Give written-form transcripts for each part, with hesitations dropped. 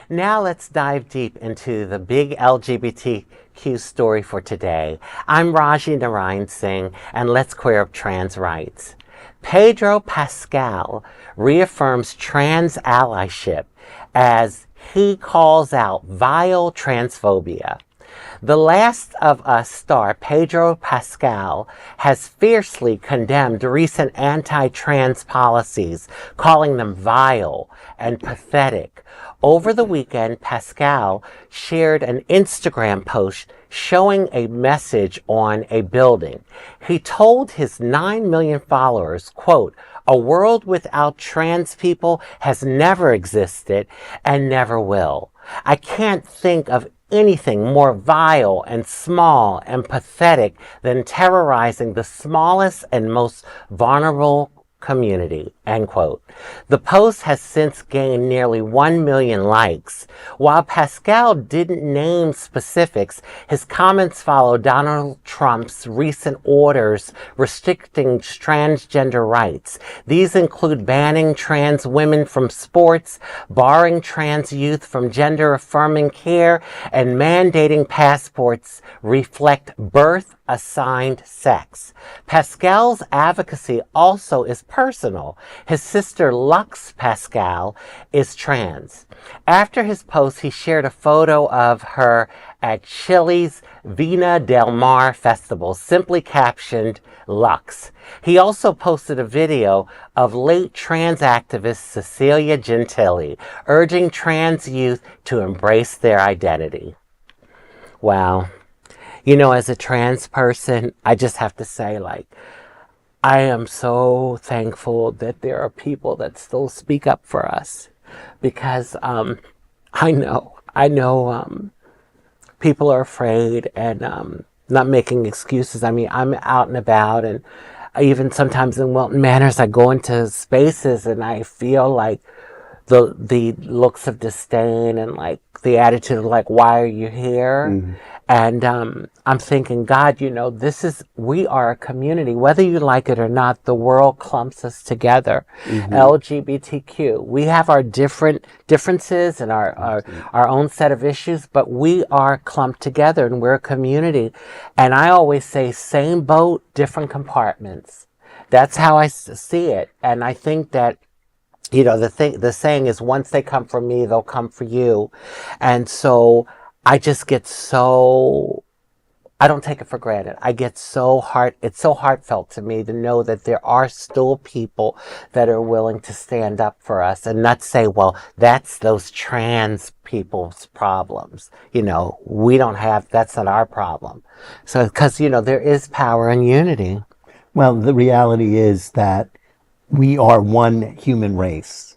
Now let's dive deep into the big LGBTQ story for today. I'm Raji Narayan Singh, and let's queer up trans rights. Pedro Pascal reaffirms trans allyship as he calls out vile transphobia. The Last of Us star Pedro Pascal has fiercely condemned recent anti-trans policies, calling them vile and pathetic. Over the weekend, Pascal shared an Instagram post showing a message on a building. He told his 9 million followers, quote, "A world without trans people has never existed and never will. I can't think of anything more vile and small and pathetic than terrorizing the smallest and most vulnerable community," end quote. The post has since gained nearly 1 million likes. While Pascal didn't name specifics, his comments follow Donald Trump's recent orders restricting transgender rights. These include banning trans women from sports, barring trans youth from gender-affirming care, and mandating passports reflect birth-assigned sex. Pascal's advocacy also is personal. His sister Lux Pascal is trans. After his post, he shared a photo of her at Chile's Viña del Mar festival, simply captioned Lux. He also posted a video of late trans activist Cecilia Gentili urging trans youth to embrace their identity. Wow. You know, as a trans person, I just have to say, I am so thankful that there are people that still speak up for us, because I know people are afraid and not making excuses. I mean, I'm out and about, and even sometimes in Wilton Manors, I go into spaces and I feel like the looks of disdain and the attitude of why are you here? Mm-hmm. And I'm thinking, God, we are a community. Whether you like it or not, the world clumps us together. Mm-hmm. LGBTQ. We have our differences and our own set of issues, but we are clumped together and we're a community. And I always say, same boat, different compartments. That's how I see it. And I think that the saying is, once they come for me, they'll come for you. And so I just get I don't take it for granted. it's so heartfelt to me to know that there are still people that are willing to stand up for us and not say, well, that's those trans people's problems. We don't have, that's not our problem. So, because, there is power in unity. Well, the reality is that we are one human race.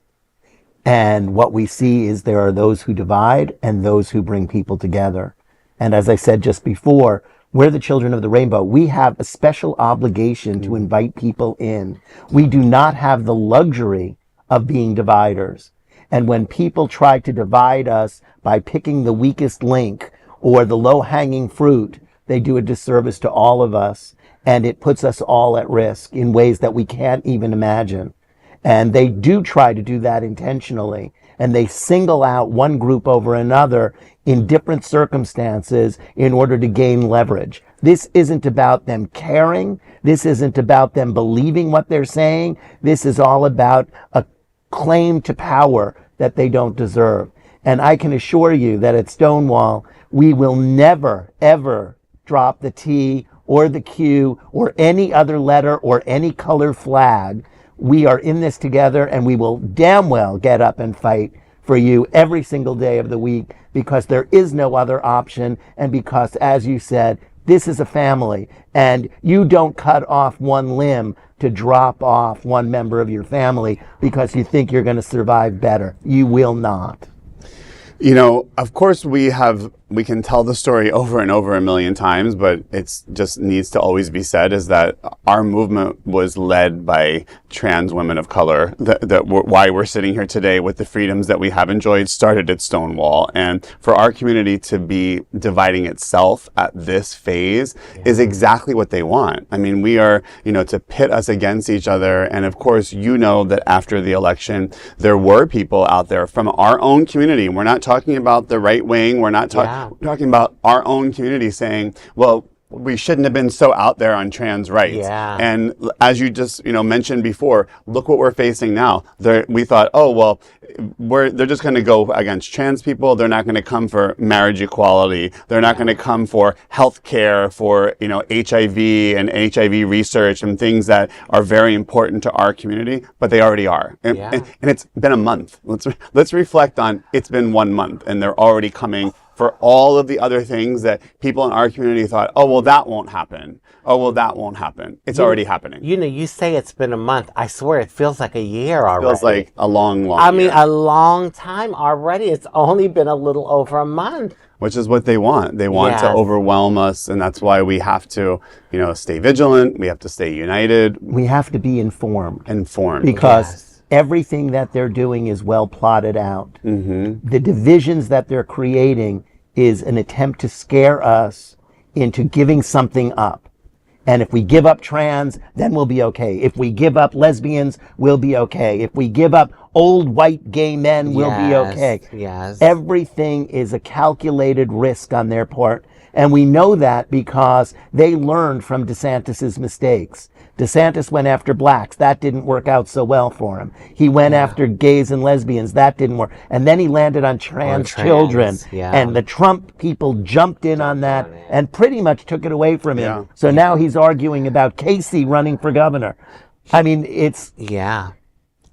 And what we see is there are those who divide and those who bring people together. And as I said just before, we're the children of the rainbow. We have a special obligation to invite people in. We do not have the luxury of being dividers. And when people try to divide us by picking the weakest link or the low-hanging fruit, they do a disservice to all of us. And it puts us all at risk in ways that we can't even imagine. And they do try to do that intentionally. And they single out one group over another in different circumstances in order to gain leverage. This isn't about them caring. This isn't about them believing what they're saying. This is all about a claim to power that they don't deserve. And I can assure you that at Stonewall, we will never, ever drop the T or the Q or any other letter or any color flag. We are in this together, and we will damn well get up and fight for you every single day of the week, because there is no other option, and because, as you said, this is a family, and you don't cut off one limb to drop off one member of your family because you think you're going to survive better. You will not. Of course we have we can tell the story over and over a million times, but it's just needs to always be said, is that our movement was led by trans women of color. Why we're sitting here today with the freedoms that we have enjoyed started at Stonewall. And for our community to be dividing itself at this phase is exactly what they want. I mean, we are, to pit us against each other. And of course, that after the election, there were people out there from our own community. We're not talking about the right wing. We're not talking about our own community saying, well, we shouldn't have been so out there on trans rights. Yeah. And as you just, mentioned before, look what we're facing now. We thought, oh, well, they're just going to go against trans people. They're not going to come for marriage equality. They're not going to come for health care, for, HIV and HIV research and things that are very important to our community, but they already are. And it's been a month. Let's reflect on, it's been 1 month and they're already coming for all of the other things that people in our community thought, oh, well, that won't happen. Oh, well, that won't happen. It's already happening. You say it's been a month. I swear it feels like a year already. It feels like a long I mean, a long time already. It's only been a little over a month. Which is what they want. They want to overwhelm us, and that's why we have to, stay vigilant. We have to stay united. We have to be informed. Because everything that they're doing is well plotted out. The divisions that they're creating is an attempt to scare us into giving something up. And if we give up trans, then we'll be okay. If we give up lesbians, we'll be okay. If we give up old white gay men, we'll be okay. Yes. Everything is a calculated risk on their part. And we know that because they learned from DeSantis's mistakes. DeSantis went after blacks. That didn't work out so well for him. He went after gays and lesbians. That didn't work. And then he landed on trans children. And the Trump people jumped in on that and pretty much took it away from him. So now he's arguing about Casey running for governor. I mean, it's...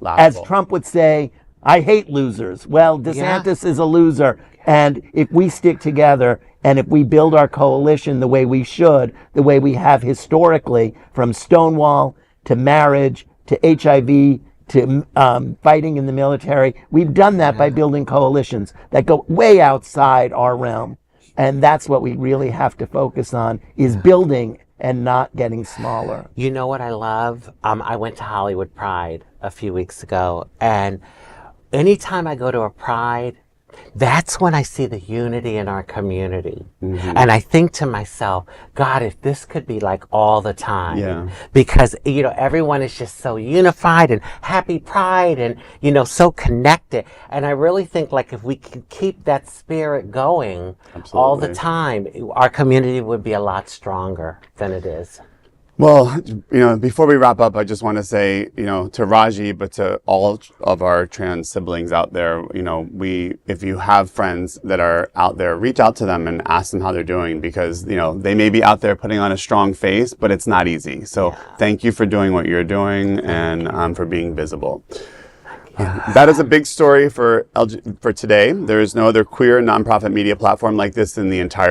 As Trump would say, I hate losers. Well, DeSantis is a loser. And if we stick together and if we build our coalition the way we should, the way we have historically, from Stonewall to marriage to HIV to fighting in the military, we've done that by building coalitions that go way outside our realm. And that's what we really have to focus on, is building and not getting smaller. You know what I love? I went to Hollywood Pride a few weeks ago, and anytime I go to a Pride, that's when I see the unity in our community. And I think to myself, God, if this could be like all the time, because, everyone is just so unified and happy Pride and, so connected. And I really think like if we can keep that spirit going all the time, our community would be a lot stronger than it is. Well, before we wrap up, I just want to say, to Raji, but to all of our trans siblings out there, if you have friends that are out there, reach out to them and ask them how they're doing, because, they may be out there putting on a strong face, but it's not easy. So thank you for doing what you're doing and for being visible. That is a big story for today. There is no other queer nonprofit media platform like this in the entire